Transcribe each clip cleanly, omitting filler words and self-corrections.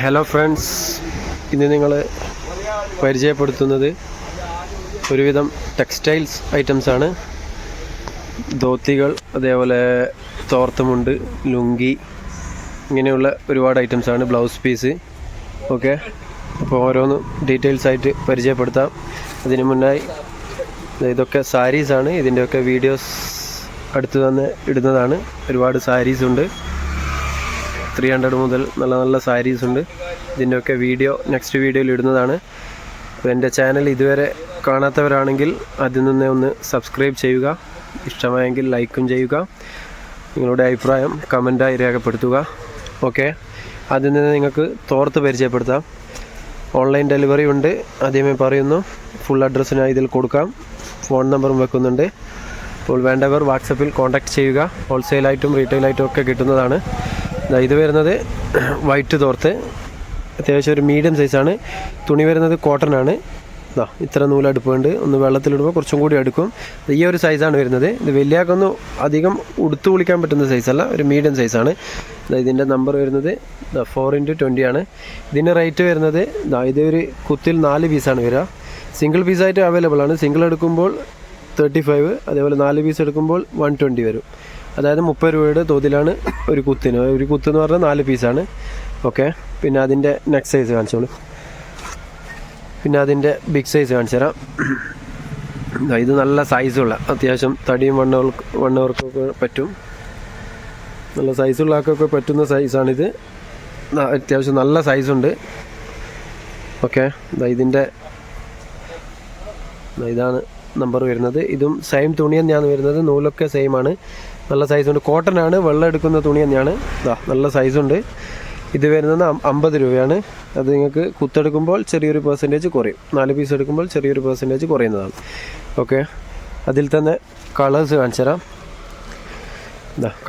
Hello friends, ഇന്ന് നിങ്ങൾ പരിചയപ്പെടുത്തുന്നത് ഒരുവിധം ടെക്സ്റ്റൈൽസ് ഐറ്റംസാണ്. ധോത്തികൾ, അതേപോലെ തോർത്തുമുണ്ട്, ലുങ്കി, ഇങ്ങനെയുള്ള ഒരുപാട് ഐറ്റംസാണ്. Blouse piece. ഓക്കെ, അപ്പോൾ ഓരോന്നും ഡീറ്റെയിൽസ് ആയിട്ട് പരിചയപ്പെടുത്താം. അതിന് മുന്നായി ഇതൊക്കെ സാരീസാണ്. ഇതിൻ്റെയൊക്കെ വീഡിയോസ് അടുത്ത് തന്നെ ഇടുന്നതാണ്. ഒരുപാട് സാരീസുണ്ട്. 300 മുതൽ നല്ല നല്ല സാരീസ് ഉണ്ട്. ഇതിൻ്റെയൊക്കെ വീഡിയോ നെക്സ്റ്റ് വീഡിയോയിൽ ഇടുന്നതാണ്. അപ്പോൾ എൻ്റെ ചാനൽ ഇതുവരെ കാണാത്തവരാണെങ്കിൽ അതിൽ നിന്ന് ഒന്ന് സബ്സ്ക്രൈബ് ചെയ്യുക. ഇഷ്ടമായെങ്കിൽ ലൈക്കും ചെയ്യുക. നിങ്ങളുടെ അഭിപ്രായം കമൻറ്റായി രേഖപ്പെടുത്തുക. ഓക്കെ, അതിൽ നിന്ന് നിങ്ങൾക്ക് തോർത്ത് പരിചയപ്പെടുത്താം. ഓൺലൈൻ ഡെലിവറി ഉണ്ട്, ആദ്യമേ പറയുന്നു. ഫുൾ അഡ്രസ്സ് ഞാൻ ഇതിൽ കൊടുക്കാം. ഫോൺ നമ്പറും വെക്കുന്നുണ്ട്. അപ്പോൾ വേണ്ടവർ വാട്സപ്പിൽ കോൺടാക്റ്റ് ചെയ്യുക. ഹോൾസെയിലായിട്ടും റീറ്റെയിലായിട്ടും ഒക്കെ കിട്ടുന്നതാണ്. ഇത് വരുന്നത് വൈറ്റ് തോർത്ത്, അത്യാവശ്യം ഒരു മീഡിയം സൈസാണ്. തുണി വരുന്നത് കോട്ടൺ ആണ്. ഇത്ര നൂലടുപ്പുണ്ട്. ഒന്ന് വെള്ളത്തിലിടുമ്പോൾ കുറച്ചും കൂടി അടുക്കും. ഈ ഒരു സൈസാണ് വരുന്നത്. ഇത് വലിയാക്കൊന്നും അധികം ഉടുത്തു കുളിക്കാൻ പറ്റുന്ന സൈസല്ല, ഒരു മീഡിയം സൈസാണ്. ഇതിൻ്റെ നമ്പർ വരുന്നത് 4x20 ആണ്. ഇതിൻ്റെ റേറ്റ് വരുന്നത് ഇതൊരു കുത്തിൽ 4 പീസാണ് വരിക. സിംഗിൾ പീസായിട്ട് അവൈലബിൾ ആണ്. സിംഗിൾ എടുക്കുമ്പോൾ 35, അതേപോലെ 4 പീസ് എടുക്കുമ്പോൾ 120 വരും. അതായത് 30 രൂപയുടെ തോതിലാണ് ഒരു കുത്തിന്. ഒരു കുത്തെന്ന് പറഞ്ഞാൽ 4 പീസാണ്. ഓക്കെ, പിന്നെ അതിൻ്റെ നെക്സ്റ്റ് സൈസ് കാണിച്ചോളൂ. പിന്നെ അതിൻ്റെ ബിഗ് സൈസ് കാണിച്ചു തരാം. ഇത് നല്ല സൈസുള്ള, അത്യാവശ്യം തടിയും വണ്ണവർക്കൊക്കെ പറ്റും. നല്ല സൈസുള്ള ആൾക്കൊക്കെ പറ്റുന്ന സൈസാണിത്. അത്യാവശ്യം നല്ല സൈസുണ്ട്. ഓക്കെ, ഇതിൻ്റെ ഇതാണ് നമ്പർ വരുന്നത്. ഇതും സെയിം തുണി തന്നെയാണ് വരുന്നത്. നൂലൊക്കെ സെയിം ആണ്. നല്ല സൈസുണ്ട്. കോട്ടൺ ആണ്, വെള്ളം എടുക്കുന്ന തുണി തന്നെയാണ്. നല്ല സൈസുണ്ട്. ഇത് വരുന്നത് 50 രൂപയാണ്. അത് നിങ്ങൾക്ക് കുത്തെടുക്കുമ്പോൾ ചെറിയൊരു പെർസെൻറ്റേജ് കുറയും. 4 പീസ് എടുക്കുമ്പോൾ ചെറിയൊരു പെർസെൻറ്റേജ് കുറയുന്നതാണ്. ഓക്കെ, അതിൽ തന്നെ കളേഴ്സ് കാണിച്ചു തരാം.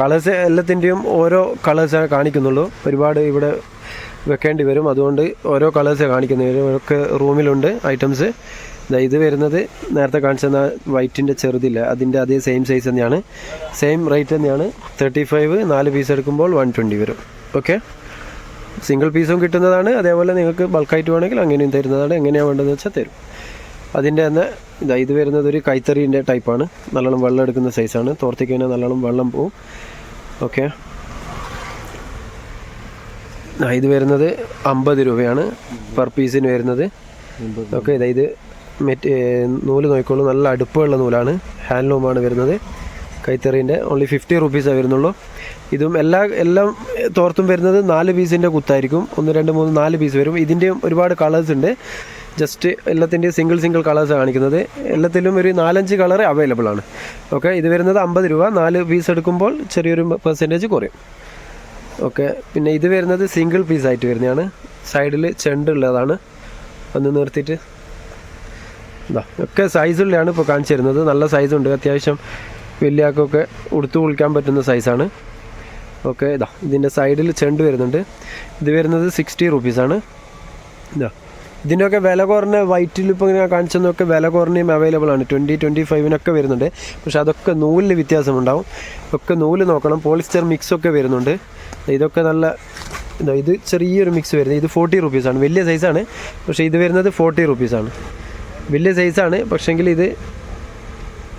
കളേഴ്സ് എല്ലാത്തിൻ്റെയും ഓരോ കളേഴ്സേ കാണിക്കുന്നുള്ളൂ. ഒരുപാട് ഇവിടെ വെക്കേണ്ടി വരും. അതുകൊണ്ട് ഓരോ കളേഴ്സേ കാണിക്കുന്നത്. ഒക്കെ റൂമിലുണ്ട് ഐറ്റംസ്. ഇത് വരുന്നത് നേരത്തെ കാണിച്ചെന്ന വൈറ്റിൻ്റെ ചെറുതില്ല, അതിൻ്റെ അതേ സെയിം സൈസ് തന്നെയാണ്. സെയിം റേറ്റ് തന്നെയാണ്. 35, 4 പീസ് എടുക്കുമ്പോൾ 120 വരും. ഓക്കെ, സിംഗിൾ പീസും കിട്ടുന്നതാണ്. അതേപോലെ നിങ്ങൾക്ക് ബൾക്കായിട്ട് വേണമെങ്കിൽ അങ്ങനെയും തരുന്നതാണ്. എങ്ങനെയാണ് വേണ്ടതെന്ന് വെച്ചാൽ തരും. അതിൻ്റെ തന്നെ ഇത് വരുന്നത് ഒരു കൈത്തറീൻ്റെ ടൈപ്പാണ്. നല്ലോണം വെള്ളം എടുക്കുന്ന സൈസാണ്. തോർത്തിക്ക് കഴിഞ്ഞാൽ നല്ലോണം വെള്ളം പോവും. ഓക്കെ, ഇത് വരുന്നത് 50 രൂപയാണ് പെർ പീസിന് വരുന്നത്. ഓക്കെ, ഇത് നൂല് നോക്കിക്കോളൂ. നല്ല അടുപ്പമുള്ള നൂലാണ്. ഹാൻഡ്ലൂമാണ് വരുന്നത്. കൈത്തറീൻ്റെ ഓൺലി 50 റുപ്പീസേ വരുന്നുള്ളൂ. ഇതും എല്ലാം തോർത്തും വരുന്നത് 4 പീസിൻ്റെ കുത്തായിരിക്കും. 1, 2, 3, 4 പീസ് വരും. ഇതിൻ്റെയും ഒരുപാട് കളേഴ്സ് ഉണ്ട്. ജസ്റ്റ് എല്ലാത്തിൻ്റെയും സിംഗിൾ കളേഴ്സാണ് കാണിക്കുന്നത്. എല്ലാത്തിലും ഒരു 4-5 കളർ അവൈലബിൾ ആണ്. ഓക്കെ, ഇത് വരുന്നത് 50 രൂപ. 4 പീസ് എടുക്കുമ്പോൾ ചെറിയൊരു പെർസെൻറ്റേജ് കുറയും. ഓക്കെ, പിന്നെ ഇത് വരുന്നത് സിംഗിൾ പീസായിട്ട് വരുന്നതാണ്. സൈഡിൽ ചെണ്ടുള്ളതാണ്. ഒന്ന് നിർത്തിയിട്ട് ഒക്കെ സൈസുള്ളതാണ് ഇപ്പോൾ കാണിച്ചു തരുന്നത്. നല്ല സൈസുണ്ട്. അത്യാവശ്യം വലിയ ആൾക്കൊക്കെ ഉടുത്തു കുളിക്കാൻ പറ്റുന്ന സൈസാണ്. ഓക്കെ, ഇതിൻ്റെ സൈഡിൽ ചെണ്ട് വരുന്നുണ്ട്. ഇത് വരുന്നത് 60 റുപ്പീസാണ്. ഇതിൻ്റെയൊക്കെ വില കുറഞ്ഞ വൈറ്റിൽ ഇപ്പോൾ ഇങ്ങനെ കാണിച്ചതൊക്കെ വില കുറഞ്ഞയും അവൈലബിൾ ആണ്. 20-25 വരുന്നുണ്ട്. പക്ഷെ അതൊക്കെ നൂലിൽ വ്യത്യാസമുണ്ടാവും. ഒക്കെ നൂല് നോക്കണം. പോളിസ്റ്റർ മിക്സൊക്കെ വരുന്നുണ്ട്. ഇതൊക്കെ നല്ല ഇത് ചെറിയൊരു മിക്സ് വരുന്നത്. ഇത് 40 റുപ്പീസാണ്. വലിയ സൈസാണ്. പക്ഷേ ഇത് വരുന്നത് 40 റുപ്പീസാണ്. വലിയ സൈസാണ്, പക്ഷേങ്കിൽ ഇത്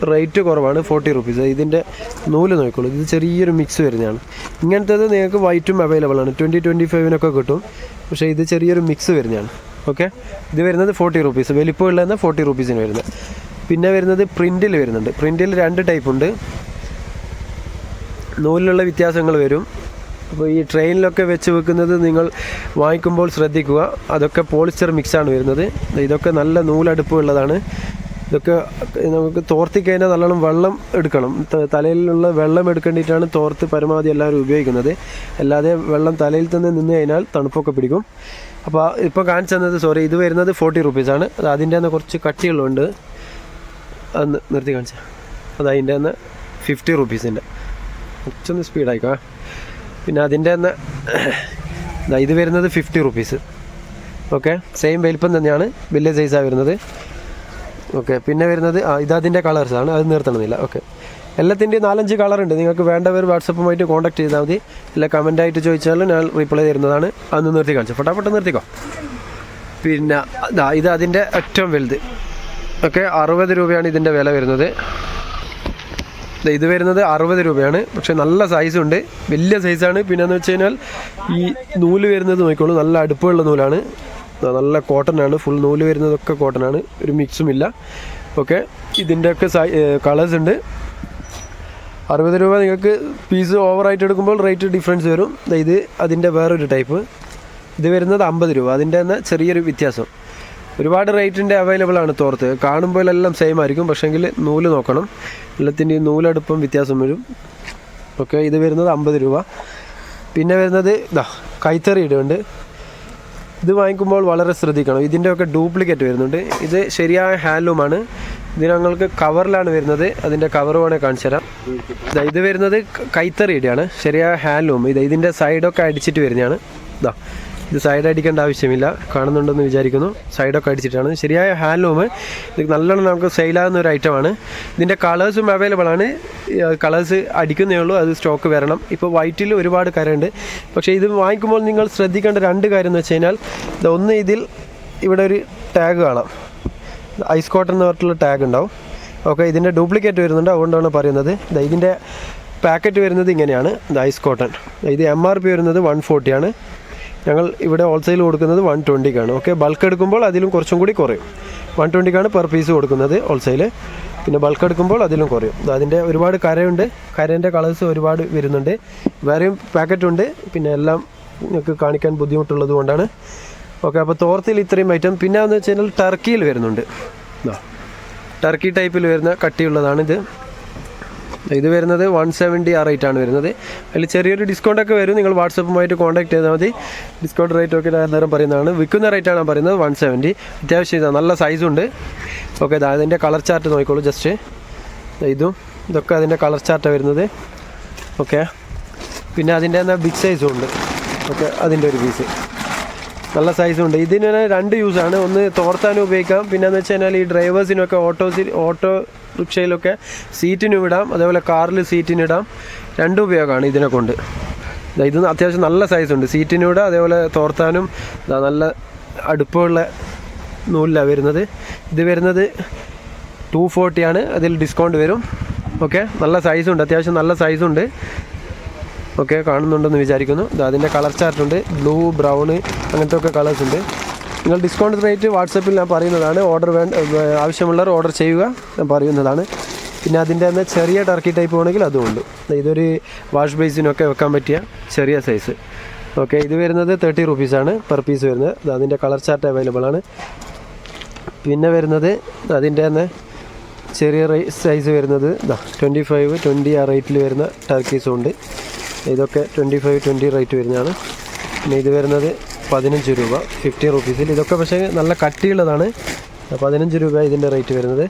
റേറ്റ് കുറവാണ്. 40 റുപ്പീസ്. ഇതിൻ്റെ നൂല് നോക്കിക്കോളൂ. ഇത് ചെറിയൊരു മിക്സ് വരുന്നതാണ്. ഇങ്ങനത്തേത് നിങ്ങൾക്ക് വൈറ്റും അവൈലബിൾ ആണ്. 20-25 കിട്ടും. പക്ഷേ ഇത് ചെറിയൊരു മിക്സ് വരുന്നതാണ്. ഓക്കെ, ഇത് വരുന്നത് 40 റുപ്പീസ്. വലിപ്പമുള്ളതെന്ന് 40 റുപ്പീസിന് വരുന്നത്. പിന്നെ വരുന്നത് പ്രിൻറ്റിൽ വരുന്നുണ്ട്. പ്രിൻറ്റിൽ 2 ടൈപ്പ് ഉണ്ട്. നൂലിലുള്ള വ്യത്യാസങ്ങൾ വരും. അപ്പോൾ ഈ ട്രെയിനിലൊക്കെ വെച്ച് വെക്കുന്നത് നിങ്ങൾ വാങ്ങിക്കുമ്പോൾ ശ്രദ്ധിക്കുക. അതൊക്കെ പോളിസ്റ്റർ മിക്സാണ് വരുന്നത്. ഇതൊക്കെ നല്ല നൂലടുപ്പുള്ളതാണ്. ഇതൊക്കെ നമുക്ക് തോർത്തിക്കഴിഞ്ഞാൽ നല്ലോണം വെള്ളം എടുക്കണം. തലയിലുള്ള വെള്ളം എടുക്കേണ്ടിയിട്ടാണ് തോർത്ത് പരമാവധി എല്ലാവരും ഉപയോഗിക്കുന്നത്. അല്ലാതെ വെള്ളം തലയിൽ തന്നെ നിന്ന് കഴിഞ്ഞാൽ തണുപ്പൊക്കെ പിടിക്കും. അപ്പോൾ ഇപ്പോൾ കാണിച്ചു തന്നത് ഇത് വരുന്നത് 40 റുപ്പീസാണ്. അത് അതിൻ്റെ തന്നെ കുറച്ച് കട്ടികളുണ്ട്. അത് നിർത്തി കാണിച്ചാൽ അതിൻ്റെ തന്നെ 50 റുപ്പീസിൻ്റെ. കുറച്ചൊന്ന് സ്പീഡായിക്കോ. പിന്നെ അതിൻ്റെ തന്നെ ഇത് വരുന്നത് 50 റുപ്പീസ്. ഓക്കെ, സെയിം വലിപ്പം തന്നെയാണ്. വലിയ സൈസാണ് വരുന്നത്. ഓക്കെ, പിന്നെ വരുന്നത് ഇതതിൻ്റെ കളേഴ്സാണ്. അത് നിർത്തണമെന്നില്ല. ഓക്കെ, എല്ലാത്തിൻ്റെയും 4-5 കളറുണ്ട്. നിങ്ങൾക്ക് വേണ്ടവർ വാട്സപ്പുമായിട്ട് കോൺടാക്ട് ചെയ്താൽ മതി. അല്ല കമൻറ്റായിട്ട് ചോദിച്ചാൽ ഞാൻ റിപ്ലൈ തരുന്നതാണ്. അതൊന്ന് നിർത്തി കാണിച്ചു, ഫട്ടാഫട്ട് നിർത്തിക്കോ. പിന്നെ ഇത് അതിൻ്റെ ഏറ്റവും വലുത്. ഓക്കെ, 60 രൂപയാണ് ഇതിൻ്റെ വില വരുന്നത്. ഇത് വരുന്നത് 60 രൂപയാണ്. പക്ഷേ നല്ല സൈസുണ്ട്, വലിയ സൈസാണ്. പിന്നെയെന്ന് വെച്ച് കഴിഞ്ഞാൽ ഈ നൂല് വരുന്നത് നോക്കിക്കോളൂ, നല്ല അടുപ്പമുള്ള നൂലാണ്. നല്ല കോട്ടനാണ്, ഫുൾ നൂല് വരുന്നതൊക്കെ കോട്ടനാണ്, ഒരു മിക്സുമില്ല. ഓക്കെ, ഇതിൻ്റെയൊക്കെ കളേഴ്സ് ഉണ്ട്. 60 രൂപ. നിങ്ങൾക്ക് പീസ് ഓവറായിട്ട് എടുക്കുമ്പോൾ റേറ്റ് ഡിഫറൻസ് വരും. ഇത് അതിൻ്റെ വേറൊരു ടൈപ്പ്. ഇത് വരുന്നത് 50 രൂപ. അതിൻ്റെ തന്നെ ചെറിയൊരു വ്യത്യാസം. ഒരുപാട് റേറ്റിൻ്റെ അവൈലബിൾ ആണ് തോർത്ത്. കാണുമ്പോൾ എല്ലാം സെയിം ആയിരിക്കും, പക്ഷേങ്കിൽ നൂല് നോക്കണം. എല്ലാത്തിൻ്റെയും നൂലടുപ്പം വ്യത്യാസം വരും. ഓക്കെ, ഇത് വരുന്നത് 50 രൂപ. പിന്നെ വരുന്നത് കൈത്തറി ഇടുന്നുണ്ട്. ഇത് വാങ്ങിക്കുമ്പോൾ വളരെ ശ്രദ്ധിക്കണം. ഇതിൻ്റെയൊക്കെ ഡ്യൂപ്ലിക്കേറ്റ് വരുന്നുണ്ട്. ഇത് ശരിയായ ഹാൻഡ്ലൂമാണ്. ഇത് ഞങ്ങൾക്ക് കവറിലാണ് വരുന്നത്. അതിൻ്റെ കവർ വേണേൽ കാണിച്ചു തരാം. ഇത് വരുന്നത് കൈത്തറിയുടെയാണ്, ശരിയായ ഹാൻഡ്ലൂം. ഇതിൻ്റെ സൈഡൊക്കെ അടിച്ചിട്ട് വരുന്നതാണ്. ഇത് സൈഡ് അടിക്കേണ്ട ആവശ്യമില്ല, കാണുന്നുണ്ടെന്ന് വിചാരിക്കുന്നു. സൈഡൊക്കെ അടിച്ചിട്ടാണ്, ശരിയായ ഹാൻഡ്ലൂം. ഇത് നല്ലോണം നമുക്ക് സെയിലാകുന്ന ഒരു ഐറ്റമാണ്. ഇതിൻ്റെ കളേഴ്സും അവൈലബിൾ ആണ്. കളേഴ്സ് അടിക്കുന്നേ ഉള്ളൂ, അത് സ്റ്റോക്ക് വരണം. ഇപ്പോൾ വൈറ്റിൽ ഒരുപാട് കരയുണ്ട്. പക്ഷേ ഇത് വാങ്ങിക്കുമ്പോൾ നിങ്ങൾ ശ്രദ്ധിക്കേണ്ട 2 കാര്യം എന്ന് വെച്ച് കഴിഞ്ഞാൽ, ഒന്ന് ഇതിൽ ഇവിടെ ഒരു ടാഗ് കാണാം, ഐസ് കോട്ടൺ എന്ന് പറഞ്ഞിട്ടുള്ള ടാഗ് ഉണ്ടാവും. ഓക്കെ, ഇതിൻ്റെ ഡ്യൂപ്ലിക്കേറ്റ് വരുന്നുണ്ട്, അതുകൊണ്ടാണ് പറയുന്നത്. ഇതിൻ്റെ പാക്കറ്റ് വരുന്നത് ഇങ്ങനെയാണ്, ഐസ് കോട്ടൺ. ഇത് MRP വരുന്നത് 140 ആണ്. ഞങ്ങൾ ഇവിടെ ഹോൾസെയിൽ കൊടുക്കുന്നത് 120ക്കാണ്. ഓക്കെ, ബൾക്ക് എടുക്കുമ്പോൾ അതിലും കുറച്ചും കൂടി കുറയും. 120ക്കാണ് പെർ പീസ് കൊടുക്കുന്നത് ഹോൾസെയിൽ. പിന്നെ ബൾക്ക് എടുക്കുമ്പോൾ അതിലും കുറയും. അതിൻ്റെ ഒരുപാട് കരയുണ്ട്, കരേൻ്റെ കളേഴ്സ് ഒരുപാട് വരുന്നുണ്ട്. വേറെയും പാക്കറ്റുണ്ട്. പിന്നെ എല്ലാം നിങ്ങൾക്ക് കാണിക്കാൻ ബുദ്ധിമുട്ടുള്ളത് കൊണ്ടാണ്. ഓക്കെ, അപ്പോൾ തോർത്തിൽ ഇത്രയും ഐറ്റം. പിന്നെ എന്ന് വെച്ച് കഴിഞ്ഞാൽ ടർക്കിയിൽ വരുന്നുണ്ട്. ടർക്കി ടൈപ്പിൽ വരുന്ന കട്ടിയുള്ളതാണിത്. ഇത് വരുന്നത് 170 ആ റേറ്റാണ് വരുന്നത്. അതിൽ ചെറിയൊരു ഡിസ്കൗണ്ടൊക്കെ വരും. നിങ്ങൾ വാട്സപ്പുമായിട്ട് കോൺടാക്ട് ചെയ്താൽ മതി. ഡിസ്കൗണ്ട് റേറ്റൊക്കെ നേരം പറയുന്നതാണ്. വിൽക്കുന്ന റേറ്റാണ് പറയുന്നത് 170. അത്യാവശ്യം നല്ല സൈസുണ്ട്. ഓക്കെ, അതിൻ്റെ കളർ ചാർട്ട് നോക്കിക്കോളൂ ജസ്റ്റ്. ഇതൊക്കെ അതിൻ്റെ കളർ ചാർട്ടാണ് വരുന്നത്. ഓക്കെ, പിന്നെ അതിൻ്റെ തന്നെ ബിഗ് സൈസും ഉണ്ട്. ഓക്കെ, അതിൻ്റെ ഒരു പീസ് നല്ല സൈസുണ്ട്. ഇതിന് 2 യൂസാണ്. ഒന്ന് തോർത്താനും ഉപയോഗിക്കാം. പിന്നെയെന്ന് വെച്ച് കഴിഞ്ഞാൽ ഈ ഡ്രൈവേഴ്സിനൊക്കെ ഓട്ടോ റിക്ഷയിലൊക്കെ സീറ്റിനും ഇടാം, അതേപോലെ കാറിൽ സീറ്റിനിടാം. 2 ഉപയോഗമാണ് ഇതിനെ കൊണ്ട്. ഇത് അത്യാവശ്യം നല്ല സൈസുണ്ട്, സീറ്റിനും ഇടാം, അതേപോലെ തോർത്താനും. നല്ല അടുപ്പമുള്ള നൂലിലാണ് വരുന്നത്. ഇത് വരുന്നത് 240 ആണ്. അതിൽ ഡിസ്കൗണ്ട് വരും. ഓക്കെ, നല്ല സൈസുണ്ട്, അത്യാവശ്യം നല്ല സൈസുണ്ട്. ഓക്കെ, കാണുന്നുണ്ടെന്ന് വിചാരിക്കുന്നു. അതിൻ്റെ കളർ ചാർട്ടുണ്ട്, ബ്ലൂ, ബ്രൗണ്, അങ്ങനത്തെ ഒക്കെ കളേഴ്സ് ഉണ്ട്. നിങ്ങൾ ഡിസ്കൗണ്ട് റേറ്റ് വാട്സപ്പിൽ ഞാൻ പറയുന്നതാണ്. ആവശ്യമുള്ളവർ ഓർഡർ ചെയ്യുക, ഞാൻ പറയുന്നതാണ്. പിന്നെ അതിൻ്റെ തന്നെ ചെറിയ ടർക്കി ടൈപ്പ് വേണമെങ്കിൽ അതുമുണ്ട്. ഇതൊരു വാഷ് ബേസിനൊക്കെ വെക്കാൻ പറ്റിയ ചെറിയ സൈസ്. ഓക്കെ, ഇത് വരുന്നത് 30 റുപ്പീസാണ് പെർ പീസ് വരുന്നത്. അതിൻ്റെ കളർ ചാർട്ട് അവൈലബിൾ ആണ്. പിന്നെ വരുന്നത് അതിൻ്റെ തന്നെ ചെറിയ സൈസ് വരുന്നത് 25, 20 ആ റേറ്റിൽ വരുന്ന ടർക്കീസും ഉണ്ട്. ഇതൊക്കെ 25, 20 റേറ്റ് വരുന്നതാണ്. പിന്നെ ഇത് വരുന്നത് 15 രൂപ, 50 റുപ്പീസിൽ. ഇതൊക്കെ പക്ഷേ നല്ല കട്ടിയുള്ളതാണ്. 15 രൂപ ഇതിൻ്റെ റേറ്റ് വരുന്നത്.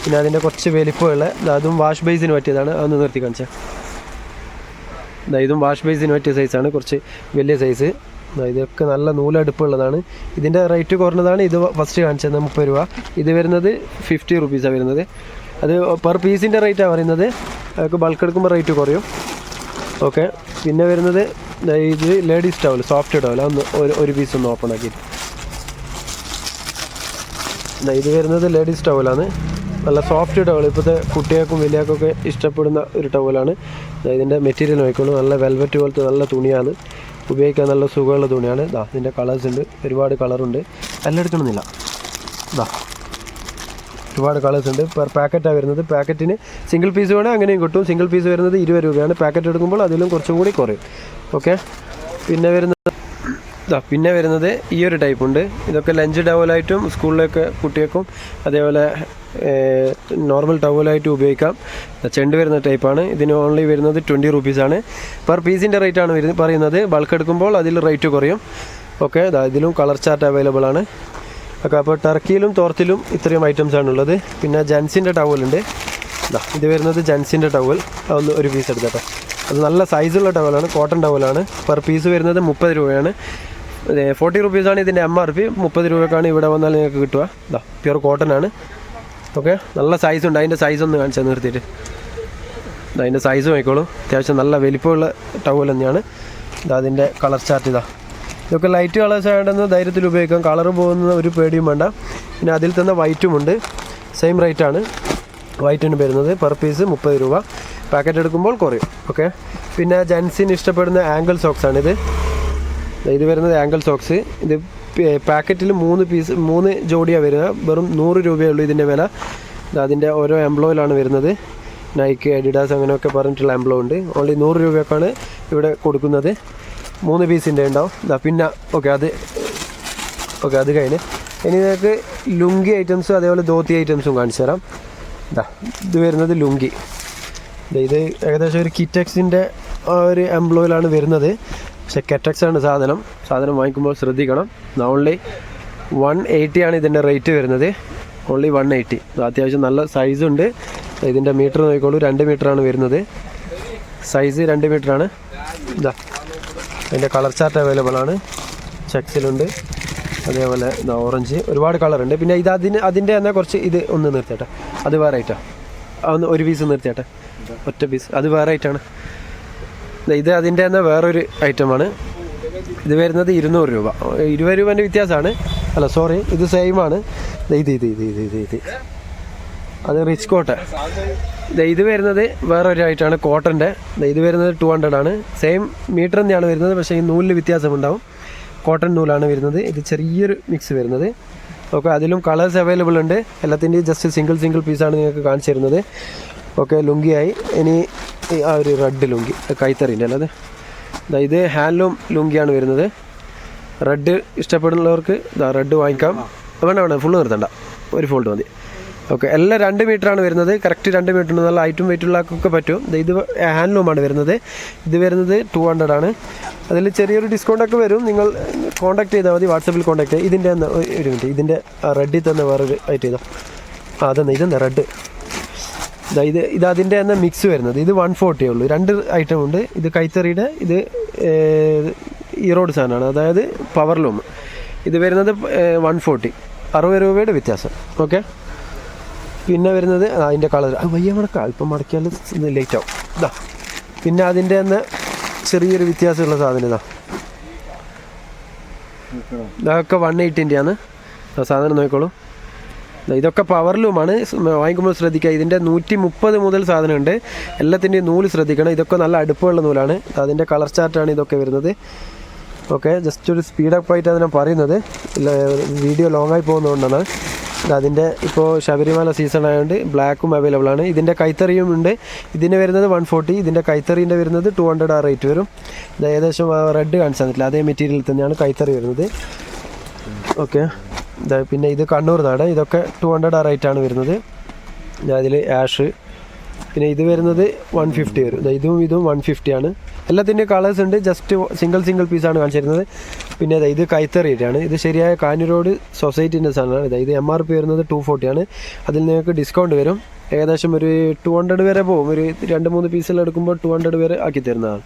പിന്നെ അതിൻ്റെ കുറച്ച് വലിപ്പമുള്ള, അതും വാഷ് ബേസിന് പറ്റിയതാണ്. അതൊന്ന് നിർത്തി കാണിച്ചാൽ. ഇതും വാഷ് ബേസിന് പറ്റിയ സൈസാണ്, കുറച്ച് വലിയ സൈസ്. ഇതൊക്കെ നല്ല നൂലടുപ്പുള്ളതാണ്. ഇതിൻ്റെ റേറ്റ് കുറഞ്ഞതാണ്. ഇത് ഫസ്റ്റ് കാണിച്ചത് 30 രൂപ. ഇത് വരുന്നത് 50 റുപ്പീസാണ് വരുന്നത്. അത് പെർ പീസിൻ്റെ റേറ്റാണ് പറയുന്നത്. അതൊക്കെ ബൾക്ക് എടുക്കുമ്പോൾ റേറ്റ് കുറയും. ഓക്കെ, പിന്നെ വരുന്നത് ഇത് ലേഡീസ് ടവൽ, സോഫ്റ്റ് ടവൽ. ഒന്ന് ഒരു പീസ് ഒന്ന് ഓപ്പൺ ആക്കിയിട്ട്. ഇത് വരുന്നത് ലേഡീസ് ടവലാണ്, നല്ല സോഫ്റ്റ് ടവൽ. ഇപ്പോഴത്തെ കുട്ടികൾക്കും വലിയവർക്കൊക്കെ ഇഷ്ടപ്പെടുന്ന ഒരു ടവലാണ്. ഇതിൻ്റെ മെറ്റീരിയൽ നോക്കിക്കോളൂ, നല്ല വെൽവെറ്റ് പോലത്തെ നല്ല തുണിയാണ്. ഉപയോഗിക്കാൻ നല്ല സുഖമുള്ള തുണിയാണ്. ഇതിൻ്റെ കളേഴ്സ് ഉണ്ട്, ഒരുപാട് കളറുണ്ട്. എല്ലാം എടുക്കണമെന്നില്ല. ഒരുപാട് കളേഴ്സ് ഉണ്ട്. പെർ പാക്കറ്റാണ് വരുന്നത്. പാക്കറ്റിന് സിംഗിൾ പീസ് വേണേൽ അങ്ങനെയും കിട്ടും. സിംഗിൾ പീസ് വരുന്നത് 20 രൂപയാണ്. പാക്കറ്റ് എടുക്കുമ്പോൾ അതിലും കുറച്ചും കൂടി കുറയും. ഓക്കെ, പിന്നെ വരുന്നത് ഈ ഒരു ടൈപ്പ് ഉണ്ട്. ഇതൊക്കെ ലഞ്ച് ടവലായിട്ടും സ്കൂളിലൊക്കെ കുട്ടികൾക്കും അതേപോലെ നോർമൽ ടവലായിട്ടും ഉപയോഗിക്കാം. ചെണ്ട് വരുന്ന ടൈപ്പാണ്. ഇതിന് ഓൺലി വരുന്നത് 20 റുപ്പീസാണ്. പെർ പീസിൻ്റെ റേറ്റാണ് പറയുന്നത്. ബൾക്ക് എടുക്കുമ്പോൾ അതിൽ റേറ്റ് കുറയും. ഓക്കെ, ഇതിലും കളർ ചാർട്ട് അവൈലബിൾ ആണ്. ഓക്കെ, അപ്പോൾ ടർക്കിയിലും തോർത്തിലും ഇത്രയും ഐറ്റംസാണുള്ളത്. പിന്നെ ജെൻസിൻ്റെ ടവലുണ്ട്. ഇത് വരുന്നത് ജെൻസിൻ്റെ ടവൽ. അതൊന്ന് ഒരു പീസ് എടുക്കട്ടെ. അത് നല്ല സൈസുള്ള ടവലാണ്, കോട്ടൺ ടവലാണ്. പെർ പീസ് വരുന്നത് 30 രൂപയാണ്. 40 റുപ്പീസാണ് ഇതിൻ്റെ MRP. 30 രൂപക്കാണ് ഇവിടെ വന്നാൽ നിങ്ങൾക്ക് കിട്ടുക. പ്യുർ കോട്ടൺ ആണ്. ഓക്കെ, നല്ല സൈസുണ്ട്. അതിൻ്റെ സൈസ് ഒന്ന് കാണിച്ചാൽ നിർത്തിയിട്ട്. അതിൻ്റെ സൈസ് നോക്കിക്കോളൂ, അത്യാവശ്യം നല്ല വലിപ്പമുള്ള ടവൽ തന്നെയാണ്. അതിൻ്റെ കളർ ചാർട്ട് ഇതൊക്കെ ലൈറ്റ് കളേഴ്സ് ആയതുകൊണ്ടെന്ന് ധൈര്യത്തിൽ ഉപയോഗിക്കാം, കളർ പോകുന്ന ഒരു പേടിയും വേണ്ട. പിന്നെ അതിൽ തന്നെ വൈറ്റുമുണ്ട്, സെയിം റേറ്റാണ് വൈറ്റിന് വരുന്നത്. പെർ പീസ് 30 രൂപ, പാക്കറ്റ് എടുക്കുമ്പോൾ കുറയും. ഓക്കെ, പിന്നെ ജെൻസിന് ഇഷ്ടപ്പെടുന്ന ആങ്കിൾ സോക്സാണിത്. ഇത് വരുന്നത് ആങ്കിൾ സോക്സ്. ഇത് പാക്കറ്റിൽ 3 ജോഡിയാണ് വരുന്നത്. വെറും 100 രൂപയേ ഉള്ളൂ ഇതിൻ്റെ വില. അതിൻ്റെ ഓരോ എംബ്ലോയിലാണ് വരുന്നത്. നൈക്ക്, അഡിഡാസ് അങ്ങനെയൊക്കെ പറഞ്ഞിട്ടുള്ള എംബ്ലോ ഉണ്ട്. ഓൺലി 100 രൂപയ്ക്കാണ് ഇവിടെ കൊടുക്കുന്നത്. 3 പീസിൻ്റെ ഉണ്ടാവും. പിന്നെ അത് കഴിഞ്ഞ് ഇനി നിങ്ങൾക്ക് ലുങ്കി ഐറ്റംസും അതേപോലെ ധോത്തി ഐറ്റംസും കാണിച്ചു തരാം. ഇത് വരുന്നത് ലുങ്കി. ഇത് ഏകദേശം ഒരു കിറ്റക്സിൻ്റെ ഒരു എംബ്ലോയിലാണ് വരുന്നത്. പക്ഷെ കെറ്റക്സാണ് സാധനം വാങ്ങിക്കുമ്പോൾ ശ്രദ്ധിക്കണം. ഓൺലി 180 ആണ് ഇതിൻ്റെ റേറ്റ് വരുന്നത്. ഓൺലി 180. അത്യാവശ്യം നല്ല സൈസുണ്ട്. ഇതിൻ്റെ മീറ്റർ നോക്കിക്കോളൂ, 2 മീറ്ററാണ് വരുന്നത്. സൈസ് 2 മീറ്ററാണ്. അതിൻ്റെ കളർ ചാർട്ട് അവൈലബിൾ ആണ്. ചെക്സിലുണ്ട്, അതേപോലെ ഓറഞ്ച്, ഒരുപാട് കളറുണ്ട്. പിന്നെ ഇത് അതിൻ്റെ തന്നെ കുറച്ച് ഇത് ഒന്ന് നിർത്തിയാട്ടെ, അത് വേറെ ആയിട്ടാണ്. ഒന്ന് ഒരു പീസ് നിർത്തിയാട്ടെ, ഒറ്റ പീസ്, അത് വേറെ ആയിട്ടാണ്. ഇത് അതിൻ്റെ തന്നെ വേറൊരു ഐറ്റമാണ്. ഇത് വരുന്നത് 200 രൂപ. 20 രൂപേൻ്റെ വ്യത്യാസമാണ്. അല്ല സോറി, ഇത് സെയിമാണ്. ഇത് അത് റിച്ച് കോട്ടൺ. ഇത് വരുന്നത് വേറൊരു ആയിട്ടാണ്, കോട്ടൻ്റെ. ഇത് വരുന്നത് 200 ആണ്. സെയിം മീറ്റർ തന്നെയാണ് വരുന്നത്, പക്ഷേ ഈ നൂലിൽ വ്യത്യാസമുണ്ടാവും. കോട്ടൺ നൂലാണ് വരുന്നത്. ഇത് ചെറിയൊരു മിക്സ് വരുന്നത്. ഓക്കെ, അതിലും കളേഴ്സ് അവൈലബിൾ ഉണ്ട്. എല്ലാത്തിൻ്റെയും ജസ്റ്റ് സിംഗിൾ പീസാണ് നിങ്ങൾക്ക് കാണിച്ചു തരുന്നത്. ഓക്കെ, ലുങ്കിയായി. ഇനി ആ ഒരു റെഡ് ലുങ്കി, കൈത്തറിൻ്റെ അല്ലാതെ ഇത് ഹാൻഡ്ലൂം ലുങ്കിയാണ് വരുന്നത്. റെഡ് ഇഷ്ടപ്പെടുന്നവർക്ക് റെഡ് വാങ്ങിക്കാം. വേണ്ട ഫുള്ള് നിർത്തണ്ട, ഒരു ഫോൾഡ് മതി. ഓക്കെ, എല്ലാം 2 മീറ്ററാണ് വരുന്നത്. കറക്റ്റ് 2 മീറ്റർ, നല്ല ഹൈറ്റും വെയിറ്റുള്ളതൊക്കെ പറ്റും. ഇത് ഹാൻഡ്ലൂമാണ് വരുന്നത്. ഇത് വരുന്നത് 200 ആണ്. അതിൽ ചെറിയൊരു ഡിസ്കൗണ്ടൊക്കെ വരും. നിങ്ങൾ കോൺടാക്ട് ചെയ്താൽ മതി, വാട്സപ്പിൽ കോൺടാക്ട് ചെയ്യും. ഇതിൻ്റെ തന്നെ ഒരു മിനിറ്റ്, ഇതിൻ്റെ റെഡിൽ തന്നെ വേറൊരു ഐറ്റം ഇതെന്താ റെഡ്. ഇത് അതിൻ്റെ തന്നെ മിക്സ് വരുന്നത്. ഇത് 140 ഉള്ളൂ. 2 ഐറ്റം ഉണ്ട്. ഇത് കൈത്തറിയുടെ, ഇത് ഈറോഡ് സാധനമാണ്, അതായത് പവർലൂം. ഇത് വരുന്നത് 140, 60 രൂപയുടെ വ്യത്യാസം. ഓക്കെ, പിന്നെ വരുന്നത് അതിൻ്റെ കളർ വയ്യ മടക്കാം, അല്പം മടക്കിയാൽ ലേറ്റ് ആവും. പിന്നെ അതിൻ്റെ തന്നെ ചെറിയൊരു വ്യത്യാസമുള്ള സാധനം ഇതൊക്കെ 180-ൻ്റെയാണ് സാധനം. നോക്കിക്കോളൂ, ഇതൊക്കെ പവർലൂമാണ്. വാങ്ങിക്കുമ്പോൾ ശ്രദ്ധിക്കുക, ഇതിൻ്റെ 130 മുതൽ സാധനമുണ്ട്. എല്ലാത്തിൻ്റെയും നൂല് ശ്രദ്ധിക്കണം. ഇതൊക്കെ നല്ല അടുപ്പമുള്ള നൂലാണ്. അതിൻ്റെ കളർ ചാർട്ടാണ് ഇതൊക്കെ വരുന്നത്. ഓക്കെ, ജസ്റ്റ് ഒരു സ്പീഡപ്പ് ആയിട്ട് അതിനെ പറയുന്നത്, വീഡിയോ ലോങ്ങായി പോകുന്നതുകൊണ്ടാണ്. അതിൻ്റെ ഇപ്പോൾ ശബരിമല സീസൺ ആയതുകൊണ്ട് ബ്ലാക്കും അവൈലബിൾ ആണ്. ഇതിൻ്റെ കൈത്തറിയും ഉണ്ട്. ഇതിന് വരുന്നത് 140, ഇതിൻ്റെ കൈത്തറീൻ്റെ വരുന്നത് 200 ആ റേറ്റ് വരും. ഇത് ഏകദേശം റെഡ് കാണിച്ചു തന്നിട്ടില്ല, അതേ മെറ്റീരിയൽ തന്നെയാണ് കൈത്തറി വരുന്നത്. ഓക്കെ, പിന്നെ ഇത് കണ്ണൂർ നാട്. ഇതൊക്കെ 200 ആ റേറ്റാണ് വരുന്നത്. അതിൽ ആഷ്. പിന്നെ ഇത് വരുന്നത് 150 വരും. ഇതും 150 ആണ്. എല്ലാത്തിൻ്റെയും കളേഴ്സ് ഉണ്ട്. ജസ്റ്റ് സിംഗിൾ പീസാണ് കാണിച്ചിരുന്നത്. പിന്നെ ഇത് കൈത്തറിയാണ്. ഇത് ശരിയായ കാഞ്ഞിരോട് സൊസൈറ്റീൻ്റെ സാധനമാണ്. ഇത് MRP വരുന്നത് 240 ആണ്. അതിൽ നിങ്ങൾക്ക് ഡിസ്കൗണ്ട് വരും. ഏകദേശം ഒരു 200 വരെ പോകും. ഒരു 2-3 പീസിൽ എടുക്കുമ്പോൾ 200 വരെ ആക്കി തരുന്നതാണ്.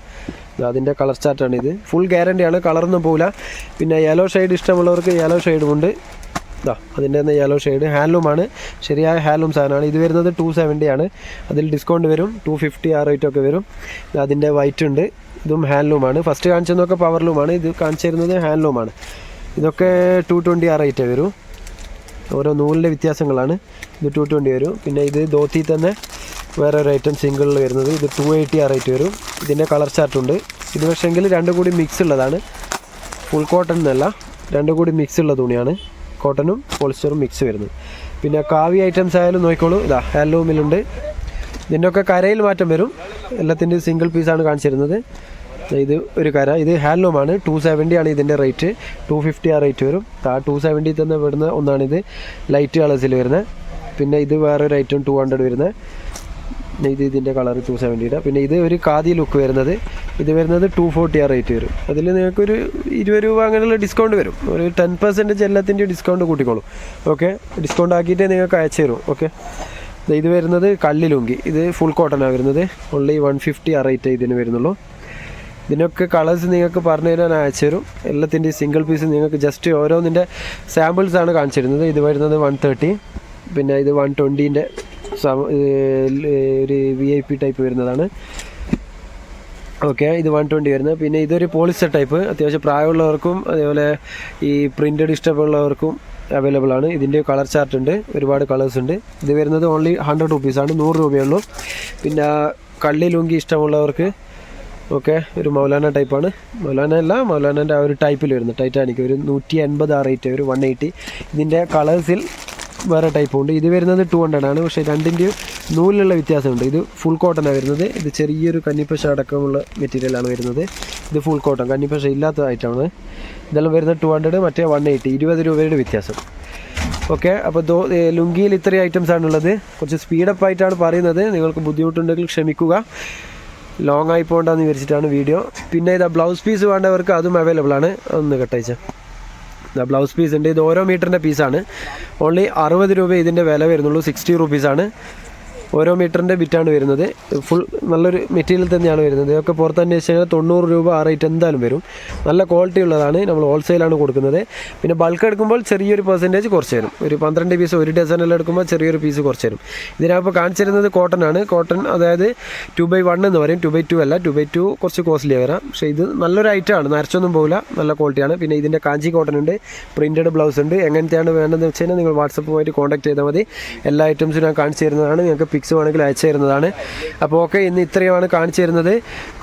അതിൻ്റെ കളർ ചാർട്ടാണ് ഇത്. ഫുൾ ഗ്യാരണ്ടിയാണ്, കളറൊന്നും പോകില്ല. പിന്നെ യെല്ലോ ഷെയ്ഡ് ഇഷ്ടമുള്ളവർക്ക് യെല്ലോ ഷെയ്ഡും ഉണ്ട്. അതിൻ്റെ തന്നെ യെല്ലോ ഷെയ്ഡ് ഹാൻഡ്ലൂമാണ്. ശരിയായ ഹാൻഡ്ലൂം സാധനമാണ്. ഇത് വരുന്നത് 270 ആണ്. അതിൽ ഡിസ്കൗണ്ട് വരും, 250 ആ റേറ്റൊക്കെ വരും. അതിൻ്റെ വൈറ്റ് ഉണ്ട്. ഇതും ഹാൻഡ്ലൂമാണ്. ഫസ്റ്റ് കാണിച്ചതൊക്കെ പവർലൂമാണ്. ഇത് കാണിച്ചു തരുന്നത് ഹാൻഡ്ലൂമാണ്. ഇതൊക്കെ 220 ആ റേറ്റേ വരും. ഓരോ നൂലിൻ്റെ വ്യത്യാസങ്ങളാണ്. ഇത് 220 വരും. പിന്നെ ഇത് ധോത്തി തന്നെ വേറൊരു ഐറ്റം സിംഗിളിൽ വരുന്നത്. ഇത് 280 ആ റേറ്റ് വരും. ഇതിൻ്റെ കളർ ചാർട്ടുണ്ട്. ഇത് പക്ഷേങ്കിൽ 2 കൂടി മിക്സ് ഉള്ളതാണ്. ഫുൾ കോട്ടൺ എന്നല്ല, 2 കൂടി മിക്സ് ഉള്ള തുണിയാണ്. കോട്ടണും പോളിസ്റ്ററും മിക്സ് വരുന്നത്. പിന്നെ കാവി ഐറ്റംസ് ആയാലും നോക്കിക്കോളൂ, ഹാൻഡ്ലൂമിലുണ്ട്. ഇതിൻ്റെയൊക്കെ കരയിൽ മാറ്റം വരും. എല്ലാത്തിൻ്റെയും സിംഗിൾ പീസാണ് കാണിച്ചിരുന്നത്. ഇത് ഒരു കര. ഇത് ഹാൻഡ്ലൂമാണ്. 270 ആണ് ഇതിൻ്റെ റേറ്റ്. 250 ആ റേറ്റ് വരും. 270 തന്നെ വരുന്ന ഒന്നാണിത്, ലൈറ്റ് കളേഴ്സിൽ വരുന്നത്. പിന്നെ ഇത് വേറൊരു ഐറ്റം 200 വരുന്നത്. ഇതിൻ്റെ കളർ 270. പിന്നെ ഇത് ഒരു ഖാദി ലുക്ക് വരുന്നത്. ഇത് വരുന്നത് 240 ആ റേറ്റ് വരും. അതിൽ നിങ്ങൾക്കൊരു 20 രൂപ അങ്ങനെയുള്ള ഡിസ്കൗണ്ട് വരും. ഒരു 10% എല്ലാത്തിൻ്റെയും ഡിസ്കൗണ്ട് കൂട്ടിക്കോളും. ഓക്കെ, ഡിസ്കൗണ്ട് ആക്കിയിട്ടേ നിങ്ങൾക്ക് അയച്ചു തരും. ഓക്കെ, ഇത് വരുന്നത് കള്ളി ലുങ്കി. ഇത് ഫുൾ കോട്ടനാണ് വരുന്നത്. ഓൺലി 150 ആ റേറ്റ് ഇതിന് വരുന്നുള്ളൂ. ഇതിനൊക്കെ കളേഴ്സ് നിങ്ങൾക്ക് പറഞ്ഞു തരാൻ അയച്ചു തരും. എല്ലാത്തിൻ്റെയും സിംഗിൾ പീസ് നിങ്ങൾക്ക് ജസ്റ്റ് ഓരോന്നിൻ്റെ സാമ്പിൾസാണ് കാണിച്ചിരുന്നത്. ഇത് വരുന്നത് 130. പിന്നെ ഇത് 120-ൻ്റെ ഒരു VIP ടൈപ്പ് വരുന്നതാണ്. ഓക്കെ, ഇത് 120 വരുന്നത്. പിന്നെ ഇതൊരു പോളിസ്റ്റർ ടൈപ്പ്, അത്യാവശ്യം പ്രായമുള്ളവർക്കും അതേപോലെ ഈ പ്രിൻറ്റഡ് ഇഷ്ടമുള്ളവർക്കും അവൈലബിൾ ആണ്. ഇതിൻ്റെ കളർ ചാർട്ട് ഉണ്ട്, ഒരുപാട് കളേഴ്സ് ഉണ്ട്. ഇത് വരുന്നത് ഓൺലി 100 റുപ്പീസാണ്, 100 രൂപയുള്ളൂ. പിന്നെ കള്ളി ലുങ്കി ഇഷ്ടമുള്ളവർക്ക് ഓക്കെ, ഒരു മൗലാന ടൈപ്പാണ്. മൗലാനൻ്റെ ആ ഒരു ടൈപ്പിൽ വരുന്നത് ടൈറ്റാനിക്, ഒരു 180 ആ റേറ്റ്, ഒരു 180. ഇതിൻ്റെ കളേഴ്സിൽ വേറെ ടൈപ്പുണ്ട്. ഇത് വരുന്നത് 200 ആണ്, പക്ഷേ രണ്ടിൻ്റെയും നൂലിലുള്ള വ്യത്യാസമുണ്ട്. ഇത് ഫുൾ കോട്ടനാണ് വരുന്നത്. ഇത് ചെറിയൊരു കന്നിപ്പശ അടക്കമുള്ള മെറ്റീരിയലാണ് വരുന്നത്. ഇത് ഫുൾ കോട്ടൺ, കന്നിപ്പശ ഇല്ലാത്തതായിട്ടാണ്. ഇതെല്ലാം വരുന്നത് 200, മറ്റേ 180, 20 രൂപയുടെ വ്യത്യാസം. ഓക്കെ, അപ്പോൾ ലുങ്കിയിൽ ഇത്രയും ഐറ്റംസ് ആണുള്ളത്. കുറച്ച് സ്പീഡപ്പ് ആയിട്ടാണ് പറയുന്നത്, നിങ്ങൾക്ക് ബുദ്ധിമുട്ടുണ്ടെങ്കിൽ ക്ഷമിക്കുക. ലോങ് ആയി പോകണ്ടെന്ന് വിചാരിച്ചിട്ടാണ് വീഡിയോ. പിന്നെ ഇതാ ബ്ലൗസ് പീസ് വേണ്ടവർക്ക് അതും അവൈലബിൾ ആണ്. ഒന്ന് കട്ടയച്ച ബ്ലൗസ് പീസ് ഉണ്ട്. ഇത് ഓരോ മീറ്ററിൻ്റെ പീസാണ്. ഓൺലി 60 രൂപ ഇതിൻ്റെ വില വരുന്നുള്ളൂ. 60 റുപ്പീസാണ് ഓരോ മീറ്ററിൻ്റെ ബിറ്റാണ് വരുന്നത്. ഫുൾ നല്ലൊരു മെറ്റീരിയൽ തന്നെയാണ് വരുന്നത്. ഇതൊക്കെ പുറത്ത് അന്വേഷിച്ച് കഴിഞ്ഞാൽ 90 രൂപ ആ റേറ്റ് എന്തായാലും വരും. നല്ല ക്വാളിറ്റി ഉള്ളതാണ്. നമ്മൾ ഹോൾസെയിലാണ് കൊടുക്കുന്നത്. പിന്നെ ബൾക്ക് എടുക്കുമ്പോൾ ചെറിയൊരു പെർസെൻറ്റേജ് കുറച്ച് തരും. ഒരു 12 പീസ്, ഒരു ഡസനെല്ലാം എടുക്കുമ്പോൾ ചെറിയൊരു പീസ് കുറച്ച് തരും. ഇതിനകത്ത് കാണിച്ചിരുന്നത് കോട്ടൺ ആണ്. കോട്ടൺ അതായത് 2x1 എന്ന് പറയും, 2x2 അല്ല. 2x2 കുറച്ച് കോസ്റ്റ്ലി വരാം, പക്ഷേ ഇത് നല്ലൊരു ഐറ്റമാണ്, നരച്ചൊന്നും പോകില്ല, നല്ല ക്വാളിറ്റിയാണ്. പിന്നെ ഇതിൻ്റെ കാഞ്ചി കോട്ടൺ ഉണ്ട്, പ്രിൻറ്റഡ് ബ്ലൗസ് ഉണ്ട്. എങ്ങനത്തെയാണ് വേണ്ടതെന്ന് വെച്ച് കഴിഞ്ഞാൽ നിങ്ങൾ വാട്സപ്പുമായിട്ട് കോൺടാക്ട് ചെയ്താൽ മതി. എല്ലാ ഐറ്റംസും ഞാൻ കാണിച്ചു തരുന്നതാണ്. നിങ്ങൾക്ക് പിക്സ് വേണമെങ്കിൽ അയച്ചു തരുന്നതാണ്. അപ്പോൾ ഓക്കെ, ഇന്ന് ഇത്രയുമാണ് കാണിച്ചു തരുന്നത്.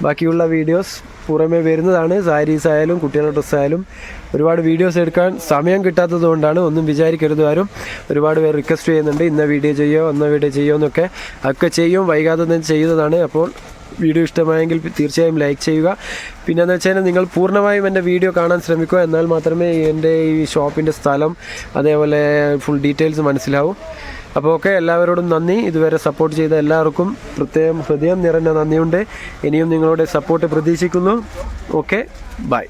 ബാക്കിയുള്ള വീഡിയോസ് പുറമേ വരുന്നതാണ്. സാരീസ് ആയാലും കുട്ടികളുടെ ഡ്രസ്സ് ആയാലും ഒരുപാട് വീഡിയോസ് എടുക്കാൻ സമയം കിട്ടാത്തത് കൊണ്ടാണ്. ഒന്നും വിചാരിക്കരുത് ആരും. ഒരുപാട് പേർ റിക്വസ്റ്റ് ചെയ്യുന്നുണ്ട്, ഇന്ന വീഡിയോ ചെയ്യുമോ എന്നൊക്കെ. അതൊക്കെ ചെയ്യും, വൈകാതെ തന്നെ ചെയ്യുന്നതാണ്. അപ്പോൾ വീഡിയോ ഇഷ്ടമായെങ്കിൽ തീർച്ചയായും ലൈക്ക് ചെയ്യുക. പിന്നെയെന്ന് വെച്ച് കഴിഞ്ഞാൽ നിങ്ങൾ പൂർണ്ണമായും എൻ്റെ വീഡിയോ കാണാൻ ശ്രമിക്കുക. എന്നാൽ മാത്രമേ എൻ്റെ ഈ ഷോപ്പിൻ്റെ സ്ഥലം അതേപോലെ ഫുൾ ഡീറ്റെയിൽസ് മനസ്സിലാവൂ. അപ്പോൾ ഓക്കെ, എല്ലാവരോടും നന്ദി. ഇതുവരെ സപ്പോർട്ട് ചെയ്ത എല്ലാവർക്കും പ്രത്യേകം ഹൃദയം നിറഞ്ഞ നന്ദിയുണ്ട്. ഇനിയും നിങ്ങളുടെ സപ്പോർട്ട് പ്രതീക്ഷിക്കുന്നു. Okay, by.